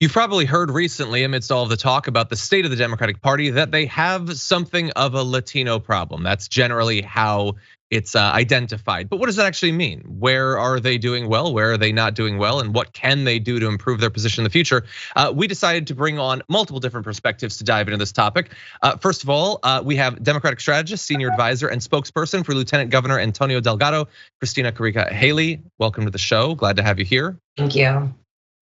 You've probably heard recently, amidst all of the talk about the state of the Democratic Party, that they have something of a Latino problem. That's generally how it's identified. But what does that actually mean? Where are they doing well? Where are they not doing well? And what can they do to improve their position in the future? We decided to bring on multiple different perspectives to dive into this topic. First of all, we have Democratic strategist, senior advisor, and spokesperson for Lieutenant Governor Antonio Delgado, Christina Carrica. Hayley, welcome to the show. Glad to have you here. Thank you.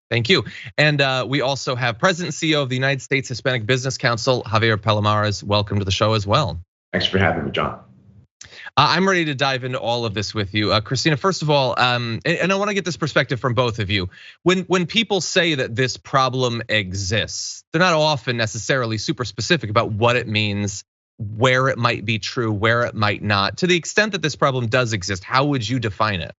Thank you. And we also have President and CEO of the United States Hispanic Business Council, Javier Palomarez. Welcome to the show as well. Thanks for having me, John. I'm ready to dive into all of this with you. Christina, first of all, and I want to get this perspective from both of you. When people say that this problem exists, they're not often necessarily super specific about what it means, where it might be true, where it might not. To the extent that this problem does exist, how would you define it?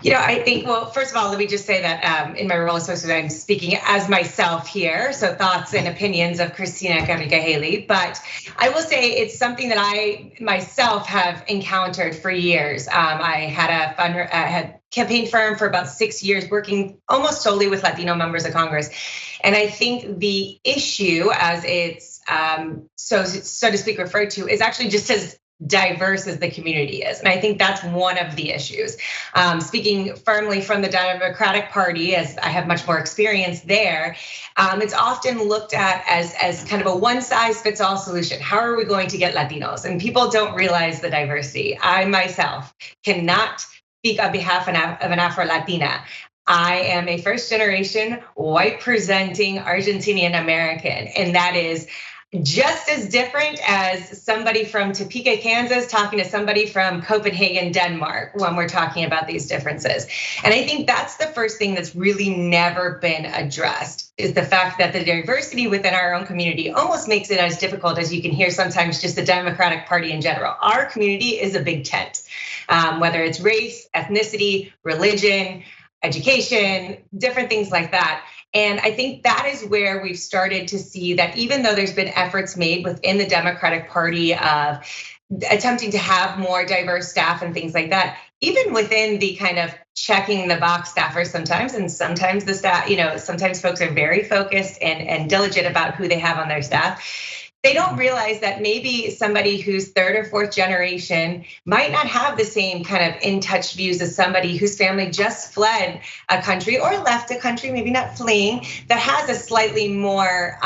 I think, well, first of all, let me just say that in my role as spokesperson, I'm speaking as myself here. So thoughts and opinions of Christina, Carrica, Hayley. But I will say it's something that I myself have encountered for years. I had campaign firm for about 6 years, working almost solely with Latino members of Congress. And I think the issue, as it's so to speak referred to, is actually just as diverse as the community is. And I think that's one of the issues. Speaking firmly from the Democratic Party, as I have much more experience there, it's often looked at as kind of a one size fits all solution. How are we going to get Latinos? And people don't realize the diversity. I myself cannot speak on behalf of an Afro-Latina. I am a first generation white presenting Argentinian American, and that is just as different as somebody from Topeka, Kansas, talking to somebody from Copenhagen, Denmark, when we're talking about these differences. And I think that's the first thing that's really never been addressed, is the fact that the diversity within our own community almost makes it as difficult as you can hear sometimes just the Democratic Party in general. Our community is a big tent, whether it's race, ethnicity, religion, education, different things like that. And I think that is where we've started to see that even though there's been efforts made within the Democratic Party of attempting to have more diverse staff and things like that, even within the kind of checking the box staffers sometimes, and sometimes the staff, sometimes folks are very focused and diligent about who they have on their staff. They don't realize that maybe somebody who's third or fourth generation might not have the same kind of in touch views as somebody whose family just fled a country or left a country, maybe not fleeing, that has a slightly more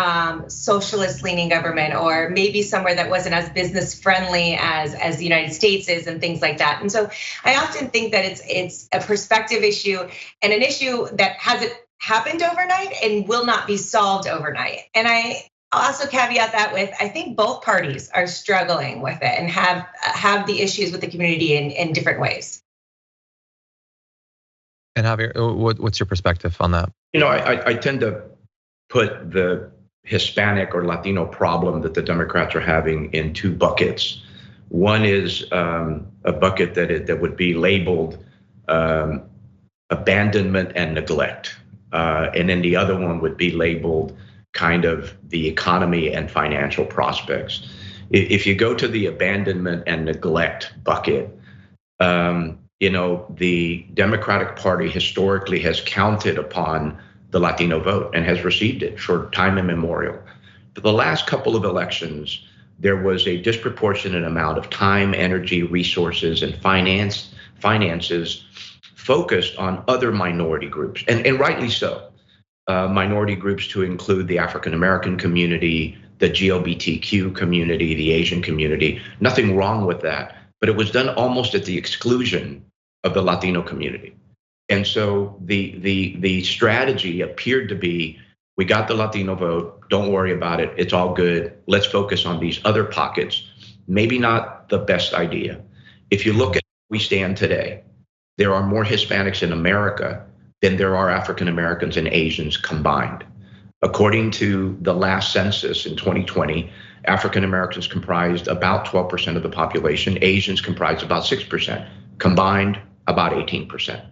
socialist leaning government, or maybe somewhere that wasn't as business friendly as the United States is, and things like that. And so I often think that it's a perspective issue, and an issue that hasn't happened overnight and will not be solved overnight. And I'll also caveat that with, I think both parties are struggling with it and have the issues with the community in different ways. And Javier, what's your perspective on that? I tend to put the Hispanic or Latino problem that the Democrats are having in two buckets. One is a bucket that would be labeled abandonment and neglect. And then the other one would be labeled kind of the economy and financial prospects. If you go to the abandonment and neglect bucket, the Democratic Party historically has counted upon the Latino vote and has received it for time immemorial. For the last couple of elections, there was a disproportionate amount of time, energy, resources, and finances focused on other minority groups, and rightly so. Minority groups to include the African American community, the LGBTQ community, the Asian community. Nothing wrong with that, but it was done almost at the exclusion of the Latino community. And so the strategy appeared to be, we got the Latino vote, don't worry about it, it's all good, let's focus on these other pockets. Maybe not the best idea. If you look at where we stand today, there are more Hispanics in America than there are African Americans and Asians combined. According to the last census in 2020, African Americans comprised about 12% of the population, Asians comprised about 6%, combined about 18%.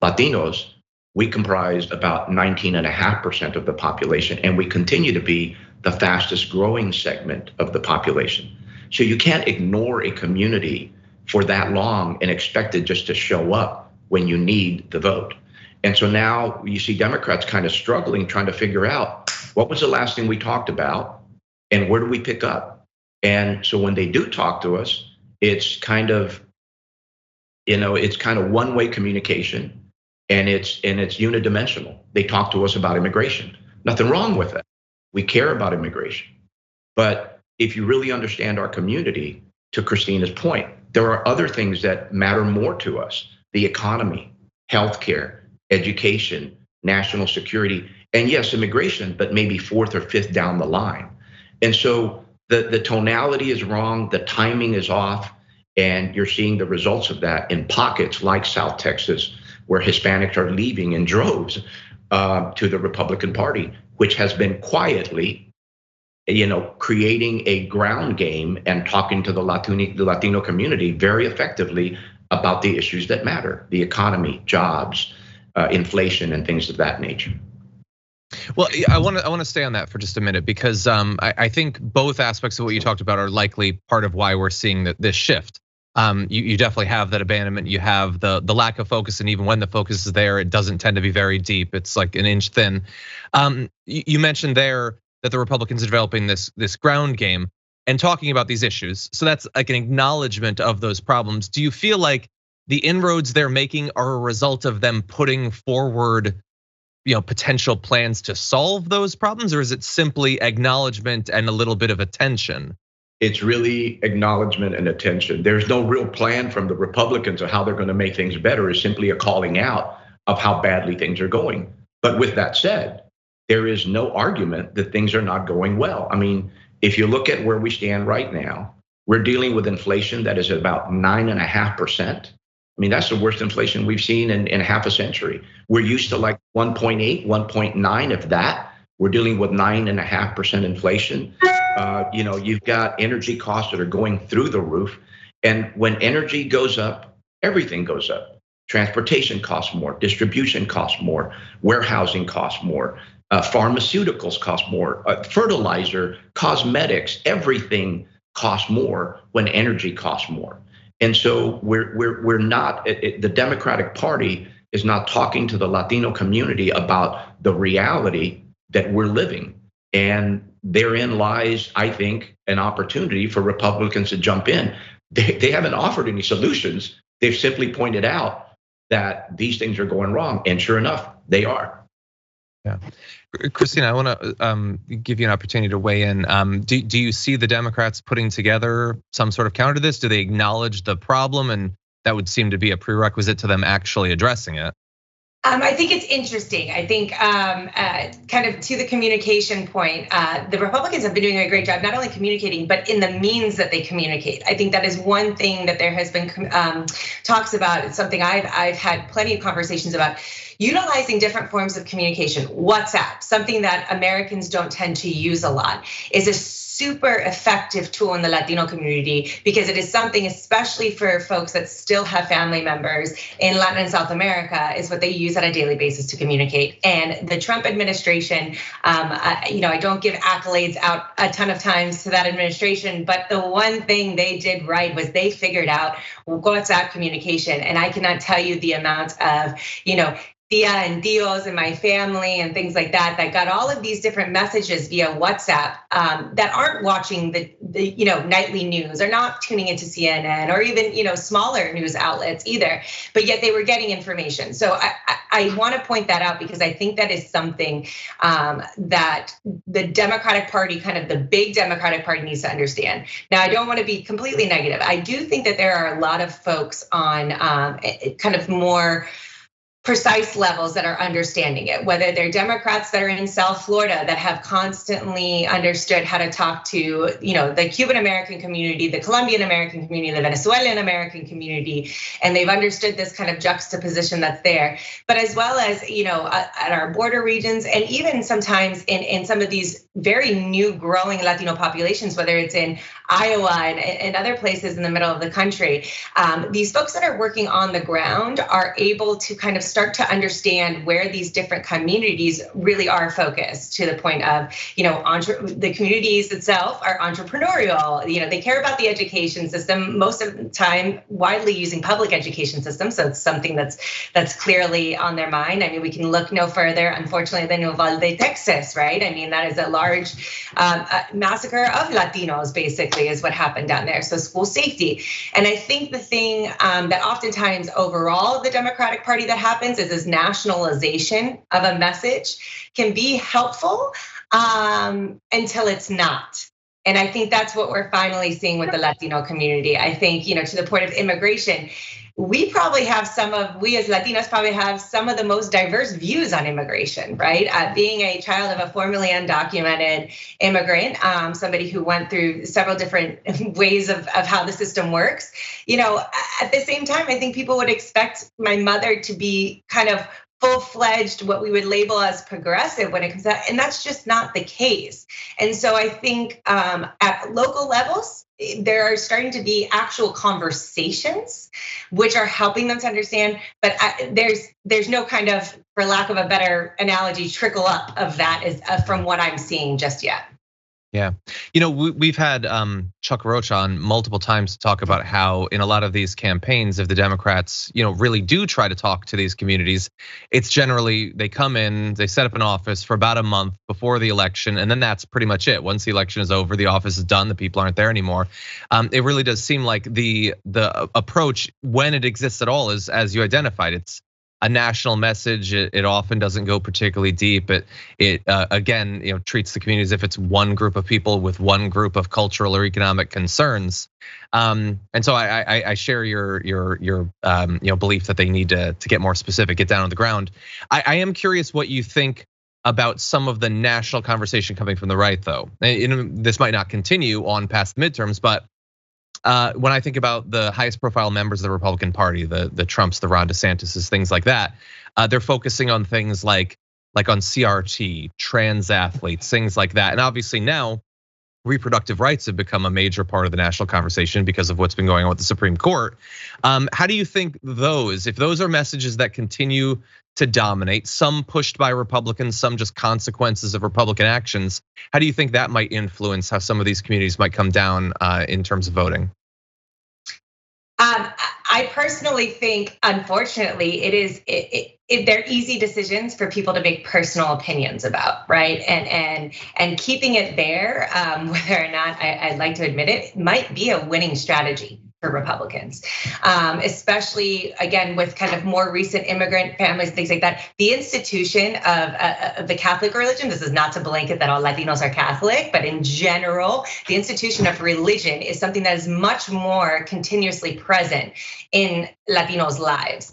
Latinos, we comprised about 19.5% of the population, and we continue to be the fastest growing segment of the population. So you can't ignore a community for that long and expect it just to show up when you need the vote. And so now you see Democrats kind of struggling, trying to figure out what was the last thing we talked about and where do we pick up? And so when they do talk to us, it's kind of, it's kind of one-way communication, and it's unidimensional. They talk to us about immigration. Nothing wrong with it. We care about immigration. But if you really understand our community, to Christina's point, there are other things that matter more to us: the economy, healthcare, education, national security, and yes, immigration, but maybe fourth or fifth down the line. And so the tonality is wrong, the timing is off, and you're seeing the results of that in pockets like South Texas, where Hispanics are leaving in droves to the Republican Party, which has been quietly, creating a ground game and talking to the Latino community very effectively about the issues that matter: the economy, jobs, inflation, and things of that nature. Well, I want to stay on that for just a minute, because I think both aspects of what you talked about are likely part of why we're seeing this shift. You definitely have that abandonment. You have the lack of focus, and even when the focus is there, it doesn't tend to be very deep. It's like an inch thin. You mentioned there that the Republicans are developing this ground game and talking about these issues. So that's like an acknowledgement of those problems. Do you feel like the inroads they're making are a result of them putting forward, potential plans to solve those problems, or is it simply acknowledgement and a little bit of attention? It's really acknowledgement and attention. There's no real plan from the Republicans of how they're going to make things better. It's simply a calling out of how badly things are going. But with that said, there is no argument that things are not going well. I mean, if you look at where we stand right now, we're dealing with inflation that is about 9.5%. I mean, that's the worst inflation we've seen in half a century. We're used to like 1.8, 1.9, if that. We're dealing with 9.5% inflation. You've got energy costs that are going through the roof. And when energy goes up, everything goes up. Transportation costs more, distribution costs more, warehousing costs more, pharmaceuticals cost more, fertilizer, cosmetics, everything costs more when energy costs more. And so we're not, the Democratic Party is not talking to the Latino community about the reality that we're living. And therein lies, I think, an opportunity for Republicans to jump in. They haven't offered any solutions. They've simply pointed out that these things are going wrong. And sure enough, they are. Yeah. Christina, I want to give you an opportunity to weigh in. Do you see the Democrats putting together some sort of counter to this? Do they acknowledge the problem, and that would seem to be a prerequisite to them actually addressing it? I think it's interesting. I think kind of to the communication point, the Republicans have been doing a great job, not only communicating, but in the means that they communicate. I think that is one thing that there has been talks about. It's something I've had plenty of conversations about. Utilizing different forms of communication. WhatsApp, something that Americans don't tend to use a lot, is a super effective tool in the Latino community, because it is something, especially for folks that still have family members in Latin and South America, is what they use on a daily basis to communicate. And the Trump administration, I don't give accolades out a ton of times to that administration, but the one thing they did right was they figured out WhatsApp communication. And I cannot tell you the amount of, tia and tios in my family and things like that got all of these different messages via WhatsApp that aren't watching the nightly news, or not tuning into CNN, or even smaller news outlets either, but yet they were getting information. So I want to point that out, because I think that is something that the Democratic Party, kind of the big Democratic Party, needs to understand. Now, I don't want to be completely negative. I do think that there are a lot of folks on kind of more precise levels that are understanding it, whether they're Democrats that are in South Florida that have constantly understood how to talk to, the Cuban American community, the Colombian American community, the Venezuelan American community, and they've understood this kind of juxtaposition that's there. But as well as, at our border regions, and even sometimes in some of these very new growing Latino populations, whether it's in Iowa and other places in the middle of the country, these folks that are working on the ground are able to kind of start to understand where these different communities really are focused, to the point of, the communities itself are entrepreneurial. They care about the education system, most of the time widely using public education systems. So it's something that's clearly on their mind. I mean, we can look no further, unfortunately, than Uvalde, Texas, right? I mean, that is a large massacre of Latinos, basically, is what happened down there. So school safety. And I think the thing that oftentimes overall the Democratic Party that happens is this nationalization of a message can be helpful until it's not. And I think that's what we're finally seeing with the Latino community. I think, to the point of immigration, we as Latinos probably have some of the most diverse views on immigration, right? Being a child of a formerly undocumented immigrant, somebody who went through several different ways of how the system works. At the same time, I think people would expect my mother to be kind of full-fledged, what we would label as progressive when it comes to that, and that's just not the case. And so I think at local levels, there are starting to be actual conversations which are helping them to understand, but there's no kind of, for lack of a better analogy, trickle up of that is from what I'm seeing just yet. Yeah, we've had Chuck Roach on multiple times to talk about how in a lot of these campaigns, if the Democrats, really do try to talk to these communities, it's generally they come in, they set up an office for about a month before the election, and then that's pretty much it. Once the election is over, the office is done, the people aren't there anymore. It really does seem like the approach, when it exists at all, is as you identified, it's a national message. It often doesn't go particularly deep. It again, treats the community as if it's one group of people with one group of cultural or economic concerns. And so I share your belief that they need to get more specific, get down on the ground. I am curious what you think about some of the national conversation coming from the right, though. This might not continue on past midterms, but when I think about the highest profile members of the Republican Party, the Trumps, the Ron DeSantis, things like that, they're focusing on things like on CRT, trans athletes, things like that. And obviously now reproductive rights have become a major part of the national conversation because of what's been going on with the Supreme Court. How do you think if those are messages that continue to dominate, some pushed by Republicans, some just consequences of Republican actions, how do you think that might influence how some of these communities might come down in terms of voting? I personally think, unfortunately, they're easy decisions for people to make personal opinions about, right? And keeping it there, whether or not I'd like to admit it, might be a winning strategy for Republicans, especially again with kind of more recent immigrant families, things like that. The institution of the Catholic religion, this is not to blanket that all Latinos are Catholic, but in general, the institution of religion is something that is much more continuously present in Latinos' lives.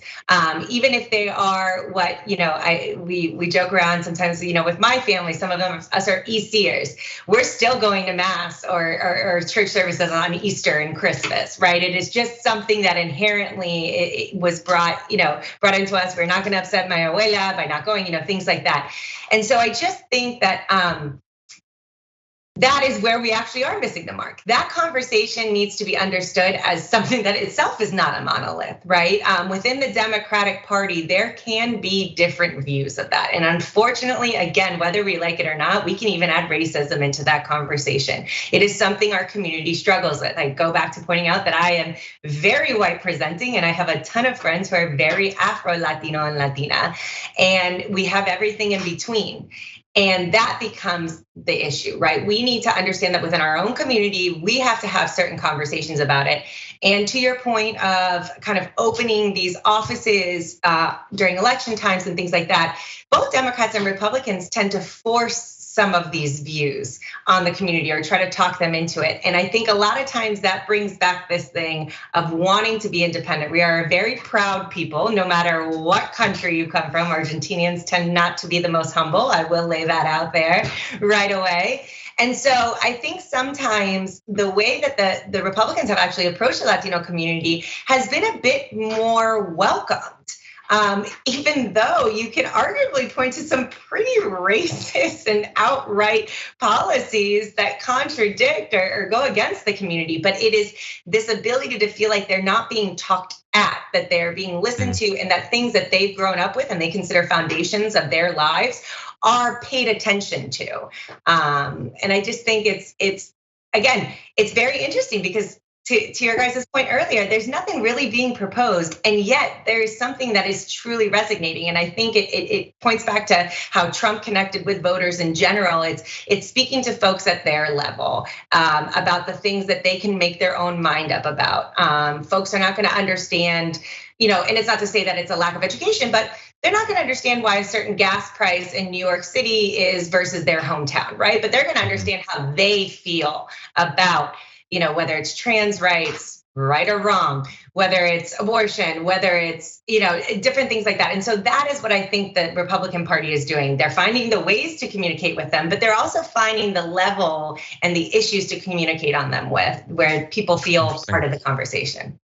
Even if they are what, we joke around sometimes, with my family, some of them, us are Easters, we're still going to mass or church services on Easter and Christmas, right? It is just something that inherently it was brought into us. We're not gonna upset my abuela by not going, things like that. And so I just think that that is where we actually are missing the mark. That conversation needs to be understood as something that itself is not a monolith, right? Within the Democratic Party, there can be different views of that. And unfortunately, again, whether we like it or not, we can even add racism into that conversation. It is something our community struggles with. I go back to pointing out that I am very white presenting and I have a ton of friends who are very Afro-Latino and Latina, and we have everything in between. And that becomes the issue, right? We need to understand that within our own community, we have to have certain conversations about it. And to your point of kind of opening these offices during election times and things like that, both Democrats and Republicans tend to force some of these views on the community or try to talk them into it. And I think a lot of times that brings back this thing of wanting to be independent. We are a very proud people, no matter what country you come from. Argentinians tend not to be the most humble. I will lay that out there right away. And so I think sometimes the way that the Republicans have actually approached the Latino community has been a bit more welcomed. even though you can arguably point to some pretty racist and outright policies that contradict or go against the community. But it is this ability to feel like they're not being talked at, that they're being listened to, and that things that they've grown up with and they consider foundations of their lives are paid attention to. And I just think it's again, it's very interesting because to your guys' point earlier, there's nothing really being proposed, and yet there is something that is truly resonating. And I think it points back to how Trump connected with voters in general. It's speaking to folks at their level about the things that they can make their own mind up about. Folks are not going to understand, and it's not to say that it's a lack of education, but they're not going to understand why a certain gas price in New York City is versus their hometown, right? But they're going to understand how they feel about, whether it's trans rights, right or wrong, whether it's abortion, whether it's, different things like that. And so that is what I think the Republican Party is doing. They're finding the ways to communicate with them, but they're also finding the level and the issues to communicate on them with, where people feel part of the conversation.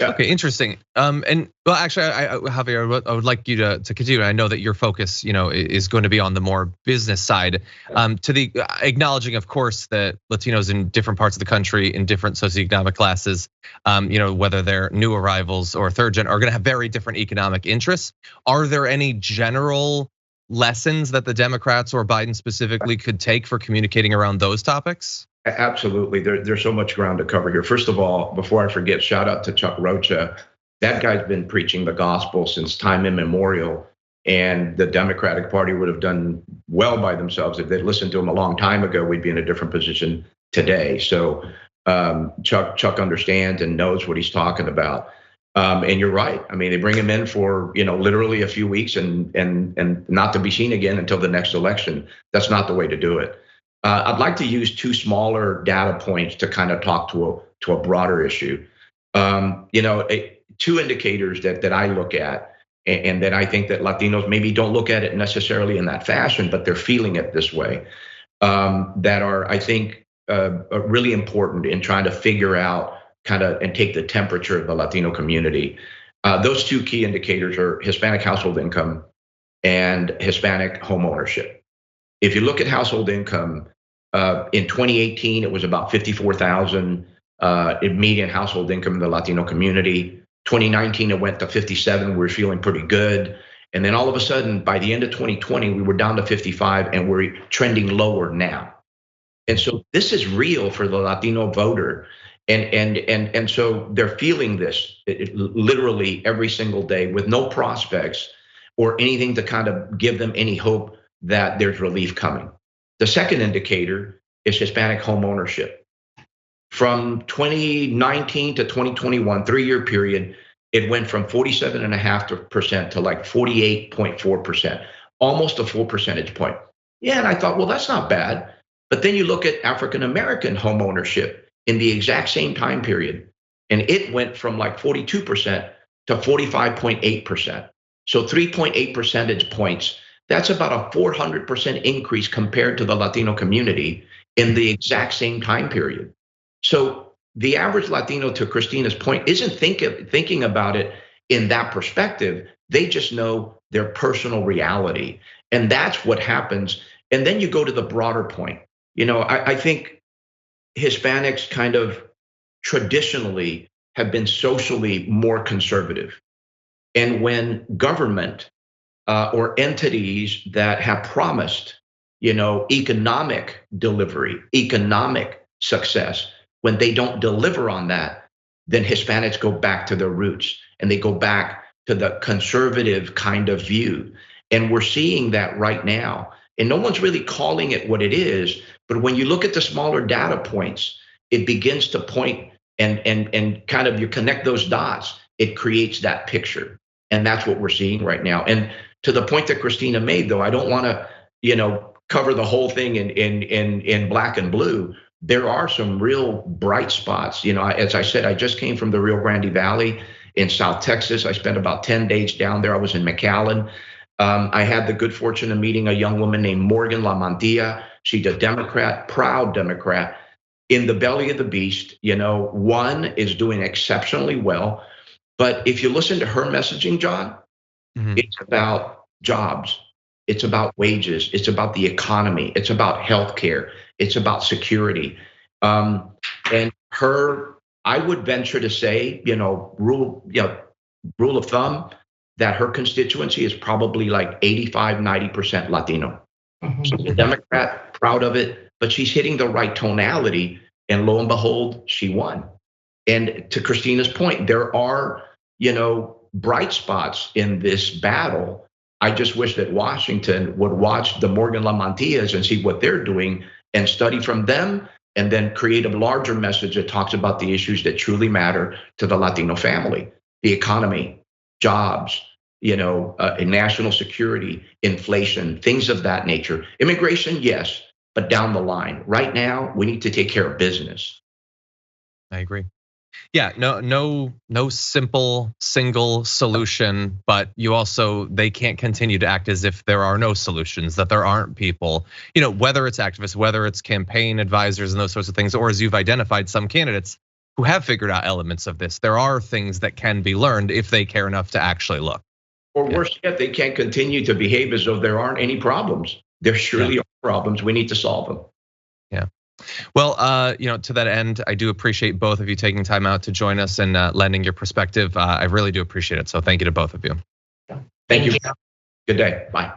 Okay, interesting. And well, actually, Javier, I would like you to continue. I know that your focus, is going to be on the more business side. To the acknowledging, of course, that Latinos in different parts of the country, in different socioeconomic classes, whether they're new arrivals or third gen, are going to have very different economic interests. Are there any general lessons that the Democrats or Biden specifically could take for communicating around those topics? Absolutely, there's so much ground to cover here. First of all, before I forget, shout out to Chuck Rocha. That guy's been preaching the gospel since time immemorial, and the Democratic Party would have done well by themselves if they'd listened to him a long time ago. We'd be in a different position today. So Chuck understands and knows what he's talking about. And you're right. I mean, they bring him in for literally a few weeks and not to be seen again until the next election. That's not the way to do it. I'd like to use two smaller data points to kind of talk to a broader issue. Two indicators that I look at, and that I think that Latinos maybe don't look at it necessarily in that fashion, but they're feeling it this way, that are, I think, really important in trying to figure out and take the temperature of the Latino community. Those two key indicators are Hispanic household income and Hispanic home ownership. If you look at household income, in 2018, it was about 54,000 in median household income in the Latino community. 2019, it went to 57. We were feeling pretty good. And then all of a sudden, by the end of 2020, we were down to 55, and we're trending lower now. And so this is real for the Latino voter. And so they're feeling this literally every single day with no prospects or anything to kind of give them any hope that there's relief coming. The second indicator is Hispanic home ownership. From 2019 to 2021, 3-year period, it went from 47.5% to like 48.4%, almost a full percentage point. Yeah, and I thought, well, that's not bad. But then you look at African-American home ownership in the exact same time period, and it went from like 42% to 45.8%. So 3.8 percentage points. That's about a 400% increase compared to the Latino community in the exact same time period. So the average Latino, to Christina's point, isn't thinking about it in that perspective. They just know their personal reality. And that's what happens. And then you go to the broader point. I think Hispanics kind of traditionally have been socially more conservative. And when government or entities that have promised, economic delivery, economic success, when they don't deliver on that, then Hispanics go back to their roots and they go back to the conservative kind of view. And we're seeing that right now. And no one's really calling it what it is. But when you look at the smaller data points, it begins to point and kind of you connect those dots, it creates that picture. And that's what we're seeing right now. And to the point that Christina made, though, I don't want to, cover the whole thing in black and blue. There are some real bright spots. As I said, I just came from the Rio Grande Valley in South Texas. I spent about 10 days down there. I was in McAllen. I had the good fortune of meeting a young woman named Morgan La Mantilla. She's a Democrat, proud Democrat. In the belly of the beast, one is doing exceptionally well. But if you listen to her messaging, John, It's about jobs. It's about wages. It's about the economy. It's about healthcare. It's about security. And I would venture to say, rule of thumb, that her constituency is probably like 85, 90% Latino. She's a Democrat, proud of it, but she's hitting the right tonality. And lo and behold, she won. And to Christina's point, there are, bright spots in this battle. I just wish that Washington would watch the Morgan Lamantillas and see what they're doing and study from them, and then create a larger message that talks about the issues that truly matter to the Latino family: the economy, jobs, national security, inflation, things of that nature. Immigration, yes, but down the line. Right now, we need to take care of business. I agree. Yeah, no simple single solution, but they can't continue to act as if there are no solutions, that there aren't people, whether it's activists, whether it's campaign advisors and those sorts of things, or as you've identified, some candidates who have figured out elements of this. There are things that can be learned if they care enough to actually look. Or worse yet, they can't continue to behave as though there aren't any problems. There surely are problems. We need to solve them. Yeah. Well, to that end, I do appreciate both of you taking time out to join us and lending your perspective. I really do appreciate it. So thank you to both of you. Thank you. Good day. Bye.